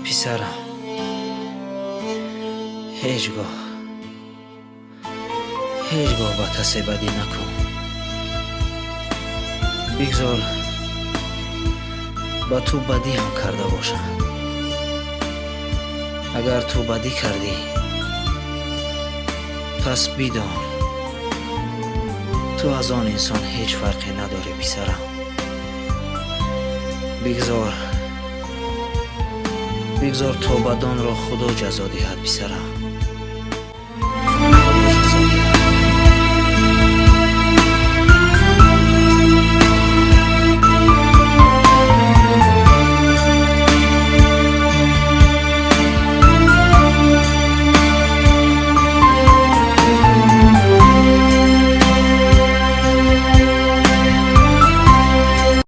پسرم، هیچگاه با کسی بدی نکن. بگذار با تو بدی هم کرده باشند. اگر تو بدی کردی پس بدان تو از آن انسان هیچ فرقی نداری پسرم. بگذار تا بدان را خدا جزا دهد پسرم.